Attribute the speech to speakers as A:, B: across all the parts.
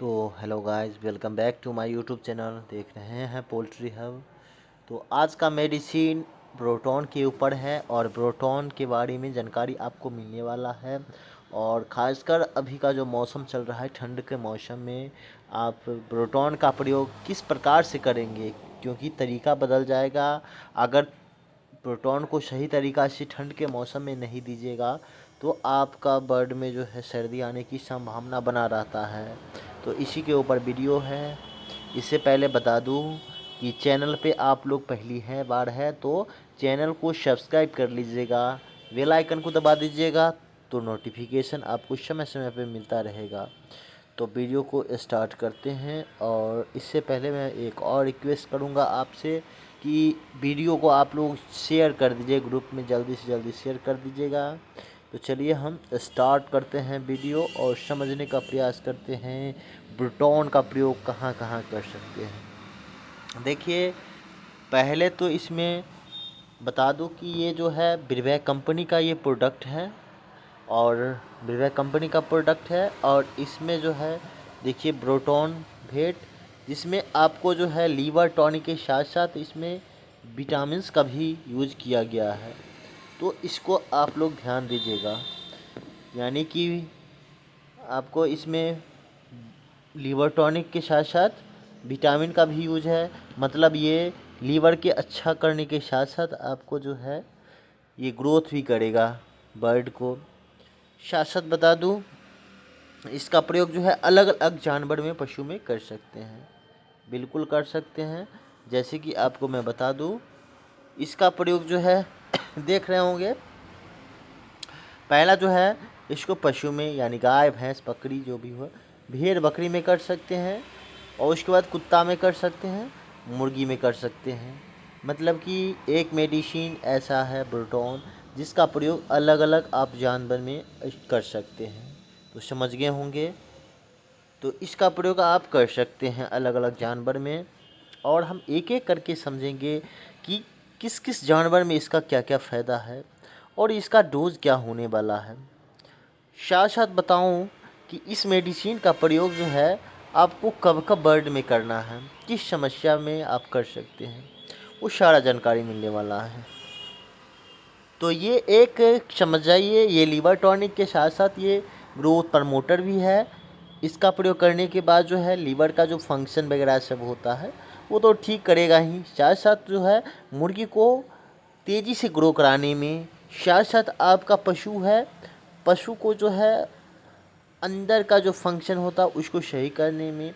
A: तो hello guys, welcome back to my YouTube channel. देख रहे हैं पोल्ट्री हब। तो आज का मेडिसिन प्रोटोन के ऊपर है और प्रोटोन के बारे में जानकारी आपको मिलने वाला है। और ख़ासकर अभी का जो मौसम चल रहा है, ठंड के मौसम में आप प्रोटोन का प्रयोग किस प्रकार से करेंगे, क्योंकि तरीका बदल जाएगा। अगर प्रोटोन को सही तरीक़ा से ठंड के मौसम में नहीं दीजिएगा तो आपका बर्ड में जो है सर्दी आने की संभावना बना रहता है। तो इसी के ऊपर वीडियो है। इससे पहले बता दूं कि चैनल पे आप लोग पहली बार है तो चैनल को सब्सक्राइब कर लीजिएगा, बेल आइकन को दबा दीजिएगा तो नोटिफिकेशन आपको समय समय पे मिलता रहेगा। तो वीडियो को स्टार्ट करते हैं। और इससे पहले मैं एक और रिक्वेस्ट करूंगा आपसे कि वीडियो को आप लोग शेयर कर दीजिए, ग्रुप में जल्दी से जल्दी शेयर कर दीजिएगा। तो चलिए हम स्टार्ट करते हैं वीडियो और समझने का प्रयास करते हैं प्रोटोन का प्रयोग कहाँ कहाँ कर सकते हैं। देखिए, पहले तो इसमें बता दूं कि ये जो है ब्रिवैक कंपनी का ये प्रोडक्ट है और ब्रिवैक कंपनी का प्रोडक्ट है। और इसमें जो है देखिए प्रोटोन भेट, जिसमें आपको जो है लीवर टॉनिक के साथ साथ इसमें विटामिन्स का भी यूज किया गया है। तो इसको आप लोग ध्यान दीजिएगा, यानी कि आपको इसमें लीवर टॉनिक के साथ साथ विटामिन का भी यूज है। मतलब ये लीवर के अच्छा करने के साथ साथ आपको जो है ये ग्रोथ भी करेगा बर्ड को। साथ साथ बता दूं, इसका प्रयोग जो है अलग अलग जानवर में, पशु में कर सकते हैं, बिल्कुल कर सकते हैं। जैसे कि आपको मैं बता दूं, इसका प्रयोग जो है देख रहे होंगे, पहला जो है इसको पशु में यानी गाय भैंस बकरी जो भी हो, भेड़ बकरी में कर सकते हैं। और उसके बाद कुत्ता में कर सकते हैं, मुर्गी में कर सकते हैं। मतलब कि एक मेडिसिन ऐसा है प्रोटोन जिसका प्रयोग अलग अलग आप जानवर में कर सकते हैं। तो समझ गए होंगे। तो इसका प्रयोग आप कर सकते हैं अलग अलग जानवर में। और हम एक एक करके समझेंगे कि किस किस जानवर में इसका क्या क्या फ़ायदा है और इसका डोज क्या होने वाला है। साथ साथ बताऊं कि इस मेडिसिन का प्रयोग जो है आपको कब कब बर्ड में करना है, किस समस्या में आप कर सकते हैं, वो सारा जानकारी मिलने वाला है। तो ये एक समझ जाइए, ये लीवर टॉनिक के साथ साथ ये ग्रोथ प्रमोटर भी है। इसका प्रयोग करने के बाद जो है लीवर का जो फंक्शन वगैरह सब होता है वो तो ठीक करेगा ही, साथ साथ जो है मुर्गी को तेज़ी से ग्रो कराने में, साथ साथ आपका पशु है, पशु को जो है अंदर का जो फंक्शन होता है उसको सही करने में।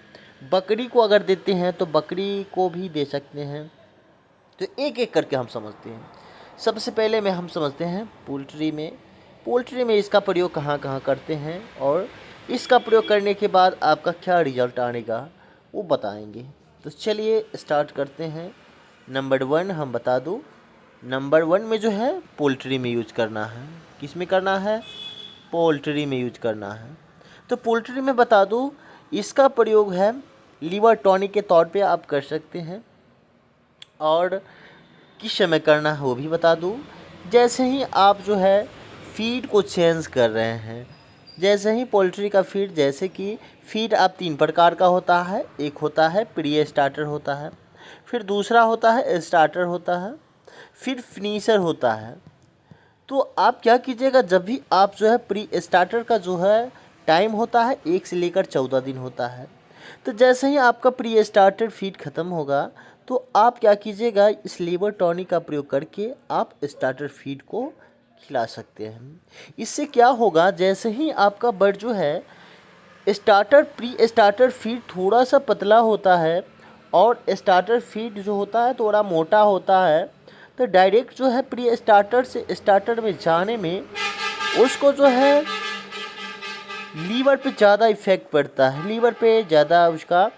A: बकरी को अगर देते हैं तो बकरी को भी दे सकते हैं। तो एक एक करके हम समझते हैं। सबसे पहले में हम समझते हैं पोल्ट्री में। पोल्ट्री में इसका प्रयोग कहाँ कहाँ करते हैं और इसका प्रयोग करने के बाद आपका क्या रिजल्ट आएगा वो बताएंगे। तो चलिए स्टार्ट करते हैं। नंबर 1 हम बता दूँ, नंबर 1 में जो है पोल्ट्री में यूज करना है। किस में करना है? पोल्ट्री में यूज करना है। तो पोल्ट्री में बता दूँ, इसका प्रयोग है लीवर टॉनिक के तौर पे आप कर सकते हैं। और किस समय करना है वो भी बता दूँ। जैसे ही आप जो है फीड को चेंज कर रहे हैं, जैसे ही पोल्ट्री का फीड, जैसे कि फीड आप 3 प्रकार का होता है। एक होता है प्री स्टार्टर होता है, फिर दूसरा होता है स्टार्टर होता है, फिर फिनिशर होता है। तो आप क्या कीजिएगा, जब भी आप जो है प्री स्टार्टर का जो है टाइम होता है 1 से लेकर 14 दिन होता है। तो जैसे ही आपका प्री स्टार्टर फीड ख़त्म होगा तो आप क्या कीजिएगा, इस लीवर टॉनिक का प्रयोग करके आप स्टार्टर फीड को खिला सकते हैं। इससे क्या होगा, जैसे ही आपका बर्ड जो है प्री स्टार्टर फीड थोड़ा सा पतला होता है और स्टार्टर फीड जो होता है थोड़ा मोटा होता है, तो डायरेक्ट जो है प्री स्टार्टर से स्टार्टर में जाने में उसको जो है लीवर पे ज़्यादा इफ़ेक्ट पड़ता है, लीवर पे ज़्यादा उसका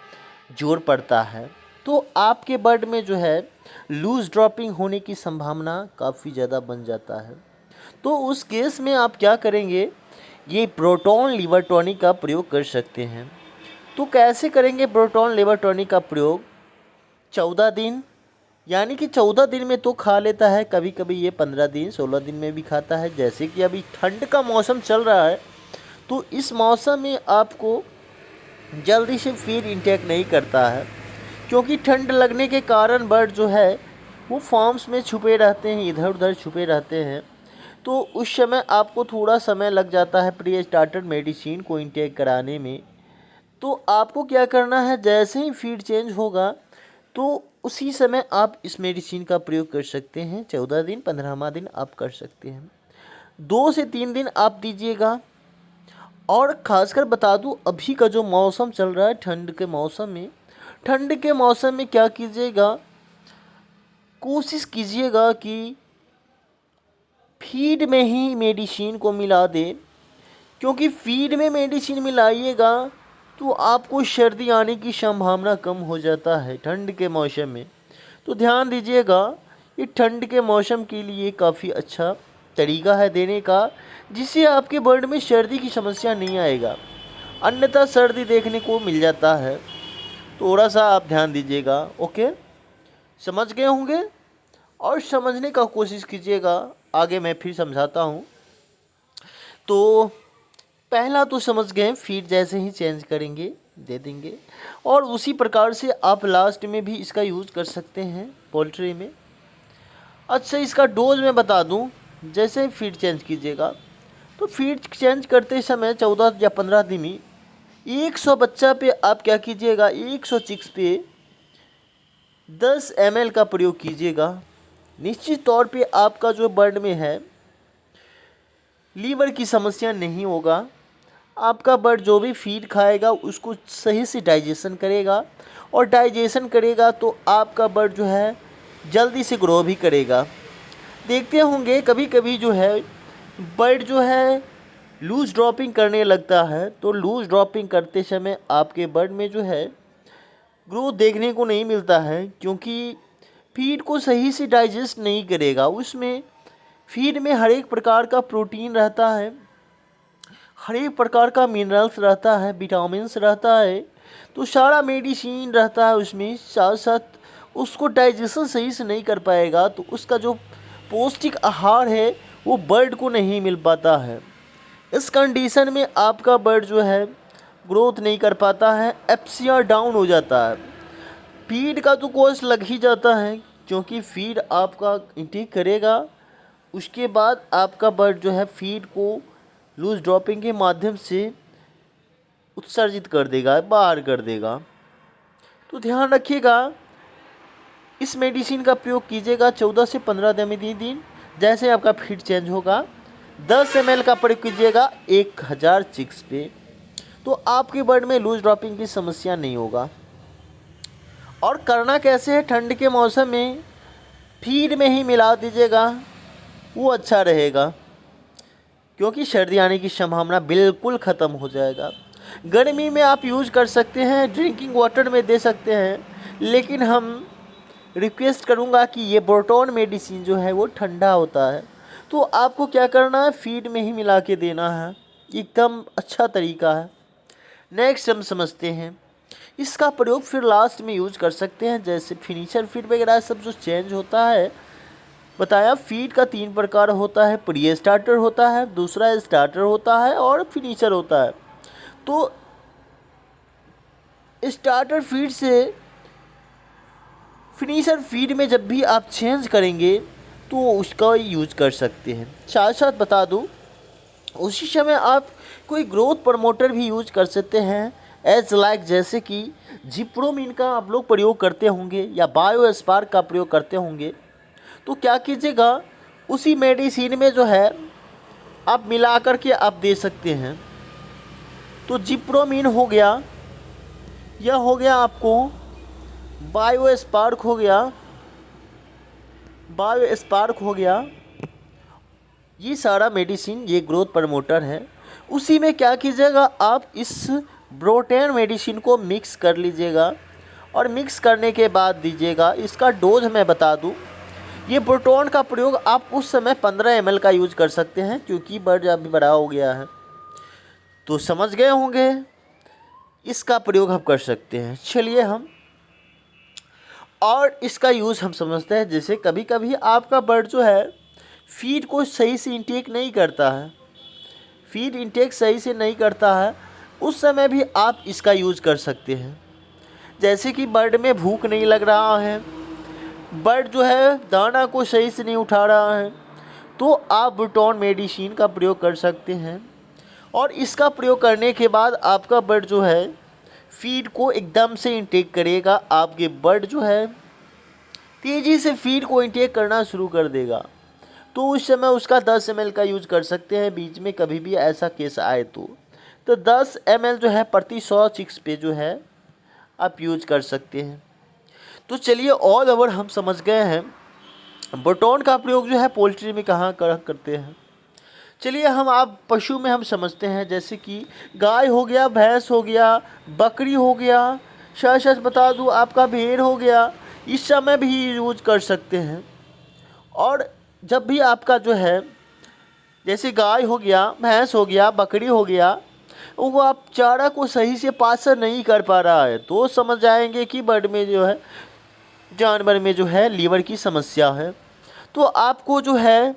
A: जोर पड़ता है। तो आपके बर्ड में जो है लूज ड्रॉपिंग होने की संभावना काफ़ी ज़्यादा बन जाता है। तो उस केस में आप क्या करेंगे, ये प्रोटोन लीवर टॉनिक का प्रयोग कर सकते हैं। तो कैसे करेंगे प्रोटोन लीवर टॉनिक का प्रयोग? 14 दिन, यानी कि 14 दिन में तो खा लेता है, कभी कभी ये 15 दिन 16 दिन में भी खाता है। जैसे कि अभी ठंड का मौसम चल रहा है तो इस मौसम में आपको जल्दी से फीड इंटेक नहीं करता है, क्योंकि ठंड लगने के कारण बर्ड जो है वो फॉर्म्स में छुपे रहते हैं, इधर उधर छुपे रहते हैं। तो उस समय आपको थोड़ा समय लग जाता है प्री स्टार्टर मेडिसिन को इंटेक कराने में। तो आपको क्या करना है, जैसे ही फीड चेंज होगा तो उसी समय आप इस मेडिसिन का प्रयोग कर सकते हैं। 14 दिन 15वां दिन आप कर सकते हैं, 2 से 3 दिन आप दीजिएगा। और ख़ासकर बता दूं, अभी का जो मौसम चल रहा है ठंड के मौसम में, ठंड के मौसम में क्या कीजिएगा, कोशिश कीजिएगा कि फीड में ही मेडिसिन को मिला दें, क्योंकि फीड में मेडिसिन मिलाइएगा तो आपको सर्दी आने की संभावना कम हो जाता है ठंड के मौसम में। तो ध्यान दीजिएगा, ये ठंड के मौसम के लिए काफ़ी अच्छा तरीका है देने का, जिससे आपके बर्ड में सर्दी की समस्या नहीं आएगा। अन्यथा सर्दी देखने को मिल जाता है, थोड़ा सा आप ध्यान दीजिएगा। ओके, समझ गए होंगे और समझने का कोशिश कीजिएगा। आगे मैं फिर समझाता हूँ। तो पहला तो समझ गए, फीड जैसे ही चेंज करेंगे दे देंगे, और उसी प्रकार से आप लास्ट में भी इसका यूज़ कर सकते हैं पोल्ट्री में। अच्छा, इसका डोज मैं बता दूं, जैसे ही फीड चेंज कीजिएगा तो फीड चेंज करते समय 14 या 15 दिन में 100 बच्चा पे आप क्या कीजिएगा, 100 चिक्स पे 10 ml का प्रयोग कीजिएगा। निश्चित तौर पे आपका जो बर्ड में है लीवर की समस्या नहीं होगा। आपका बर्ड जो भी फीड खाएगा उसको सही से डाइजेशन करेगा, और डाइजेशन करेगा तो आपका बर्ड जो है जल्दी से ग्रो भी करेगा। देखते होंगे कभी कभी जो है बर्ड जो है लूज़ ड्रॉपिंग करने लगता है, तो लूज़ ड्रॉपिंग करते समय आपके बर्ड में जो है ग्रोथ देखने को नहीं मिलता है, क्योंकि फीड को सही से डाइजेस्ट नहीं करेगा। उसमें फीड में हर एक प्रकार का प्रोटीन रहता है, हर एक प्रकार का मिनरल्स रहता है, विटामिन्स रहता है, तो सारा मेडिसिन रहता है उसमें। साथ साथ उसको डाइजेशन सही से नहीं कर पाएगा, तो उसका जो पौष्टिक आहार है वो बर्ड को नहीं मिल पाता है। इस कंडीशन में आपका बर्ड जो है ग्रोथ नहीं कर पाता है, एफसीआर डाउन हो जाता है। फीड का तो कॉस्ट लग ही जाता है, क्योंकि फीड आपका इंटेक करेगा, उसके बाद आपका बर्ड जो है फीड को लूज ड्रॉपिंग के माध्यम से उत्सर्जित कर देगा, बाहर कर देगा। तो ध्यान रखिएगा, इस मेडिसिन का प्रयोग कीजिएगा 14 से 15 दिन। जैसे आपका फीड चेंज होगा 10 ml का प्रयोग कीजिएगा 1000 चिक्स पे, तो आपके बर्ड में लूज ड्रॉपिंग की समस्या नहीं होगा। और करना कैसे है, ठंड के मौसम में फीड में ही मिला दीजिएगा, वो अच्छा रहेगा, क्योंकि सर्दी आने की संभावना बिल्कुल ख़त्म हो जाएगा। गर्मी में आप यूज़ कर सकते हैं, ड्रिंकिंग वाटर में दे सकते हैं, लेकिन हम रिक्वेस्ट करूंगा कि ये ब्रोटॉन मेडिसिन जो है वो ठंडा होता है, तो आपको क्या करना है, फीड में ही मिला के देना है। एकदम अच्छा तरीका है। नेक्स्ट हम समझते हैं, इसका प्रयोग फिर लास्ट में यूज़ कर सकते हैं, जैसे फिनिशर फीड वगैरह सब जो चेंज होता है। बताया फीड का 3 प्रकार होता है, प्री स्टार्टर होता है, दूसरा स्टार्टर होता है, और फिनिशर होता है। तो स्टार्टर फीड से फिनिशर फीड में जब भी आप चेंज करेंगे तो उसका यूज कर सकते हैं। साथ साथ बता दूं, उसी समय आप कोई ग्रोथ प्रमोटर भी यूज कर सकते हैं, एज लाइक जैसे कि जिप्रोमिन का आप लोग प्रयोग करते होंगे या बायो स्पार्क का प्रयोग करते होंगे। तो क्या कीजिएगा, उसी मेडिसिन में जो है आप मिला करके आप दे सकते हैं। तो जिप्रोमिन हो गया, यह हो गया आपको बायो स्पार्क हो गया, ये सारा मेडिसिन ये ग्रोथ प्रमोटर है। उसी में क्या कीजिएगा, आप इस ब्रोटेन मेडिसिन को मिक्स कर लीजिएगा, और मिक्स करने के बाद दीजिएगा। इसका डोज मैं बता दूं, ये ब्रोटोन का प्रयोग आप उस समय 15 ml का यूज कर सकते हैं, क्योंकि बर्ड अभी बड़ा हो गया है। तो समझ गए होंगे, इसका प्रयोग हम कर सकते हैं। चलिए हम और इसका यूज़ हम समझते हैं। जैसे कभी कभी आपका बर्ड जो है फीड को सही से इंटेक नहीं करता है, फीड इंटेक सही से नहीं करता है, उस समय भी आप इसका यूज़ कर सकते हैं। जैसे कि बर्ड में भूख नहीं लग रहा है, बर्ड जो है दाना को सही से नहीं उठा रहा है, तो आप ब्रूटॉन मेडिसिन का प्रयोग कर सकते हैं। और इसका प्रयोग करने के बाद आपका बर्ड जो है फीड को एकदम से इंटेक करेगा। आपके बर्ड जो है तेज़ी से फीड को इंटेक करना शुरू कर देगा। तो उस समय उसका 10 ml का यूज कर सकते हैं। बीच में कभी भी ऐसा केस आए तो 10 ml जो है प्रति 100 चिक्स पे जो है आप यूज कर सकते हैं। तो चलिए ऑल ओवर हम समझ गए हैं ब्रूटॉन का प्रयोग जो है पोल्ट्री में कहाँ करते हैं। चलिए हम आप पशु में हम समझते हैं, जैसे कि गाय हो गया, भैंस हो गया, बकरी हो गया, सच बता दूँ आपका भेड़ हो गया, इस समय भी यूज कर सकते हैं। और जब भी आपका जो है जैसे गाय हो गया, भैंस हो गया, बकरी हो गया, वो आप चारा को सही से पास नहीं कर पा रहा है, तो समझ जाएंगे कि बर्ड में जो है जानवर में जो है लीवर की समस्या है। तो आपको जो है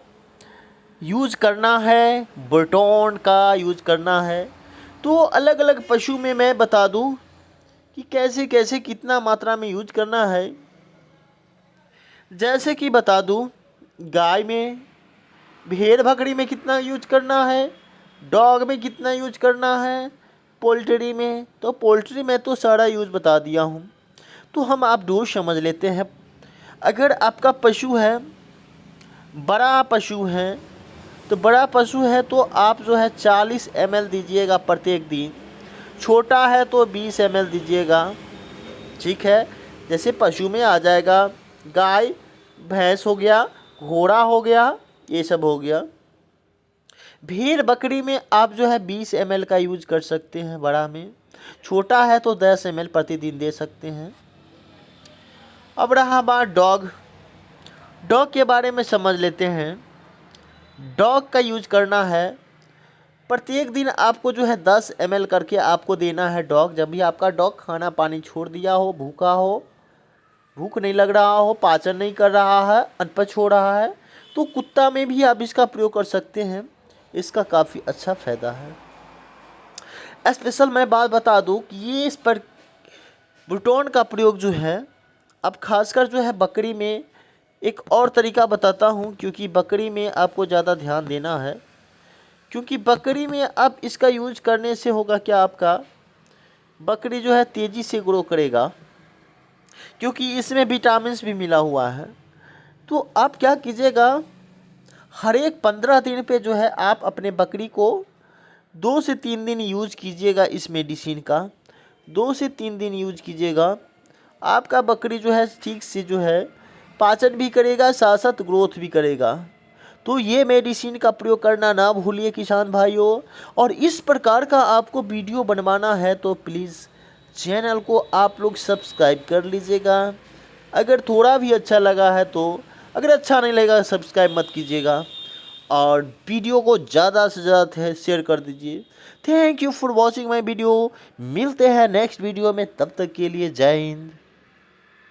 A: यूज़ करना है, ब्रूटॉन का यूज़ करना है। तो अलग अलग पशु में मैं बता दूं कि कैसे कैसे कितना मात्रा में यूज करना है। जैसे कि बता दूं गाय में, भेड़ बकरी में कितना यूज करना है, डॉग में कितना यूज करना है, पोल्ट्री में। तो पोल्ट्री में तो सारा यूज बता दिया हूँ। तो हम आप डोज समझ लेते हैं। अगर आपका पशु है, बड़ा पशु है, तो बड़ा पशु है तो आप जो है 40 ml दीजिएगा प्रत्येक दिन। छोटा है तो 20 ml दीजिएगा, ठीक है। जैसे पशु में आ जाएगा गाय, भैंस हो गया, घोड़ा हो गया, ये सब हो गया। भेड़ बकरी में आप जो है 20 ml का यूज कर सकते हैं बड़ा में। छोटा है तो 10 ml प्रतिदिन दे सकते हैं। अब रहा बात डॉग के बारे में समझ लेते हैं। डॉग का यूज करना है प्रत्येक दिन आपको जो है 10 ml करके आपको देना है डॉग। जब भी आपका डॉग खाना पानी छोड़ दिया हो, भूखा हो, भूख नहीं लग रहा हो, पाचन नहीं कर रहा है, अनपच हो रहा है, तो कुत्ता में भी आप इसका प्रयोग कर सकते हैं। इसका काफ़ी अच्छा फ़ायदा है। स्पेशल मैं बात बता दूं कि ये इस पर ब्रूटॉन का प्रयोग जो है अब खासकर जो है बकरी में एक और तरीका बताता हूं, क्योंकि बकरी में आपको ज़्यादा ध्यान देना है। क्योंकि बकरी में अब इसका यूज करने से होगा क्या, आपका बकरी जो है तेज़ी से ग्रो करेगा, क्योंकि इसमें विटामिन्स भी मिला हुआ है। तो आप क्या कीजिएगा, हर एक 15 दिन पे जो है आप अपने बकरी को 2 से 3 दिन यूज कीजिएगा इस मेडिसिन का। 2 से 3 दिन यूज कीजिएगा, आपका बकरी जो है ठीक से जो है पाचन भी करेगा, साथ साथ ग्रोथ भी करेगा। तो ये मेडिसिन का प्रयोग करना ना भूलिए किसान भाइयों। और इस प्रकार का आपको वीडियो बनवाना है तो प्लीज़ चैनल को आप लोग सब्सक्राइब कर लीजिएगा। अगर थोड़ा भी अच्छा लगा है तो, अगर अच्छा नहीं लगेगा सब्सक्राइब मत कीजिएगा। और वीडियो को ज़्यादा से ज़्यादा शेयर कर दीजिए। Thank you for watching my video. मिलते हैं नेक्स्ट वीडियो में, तब तक के लिए जय हिंद।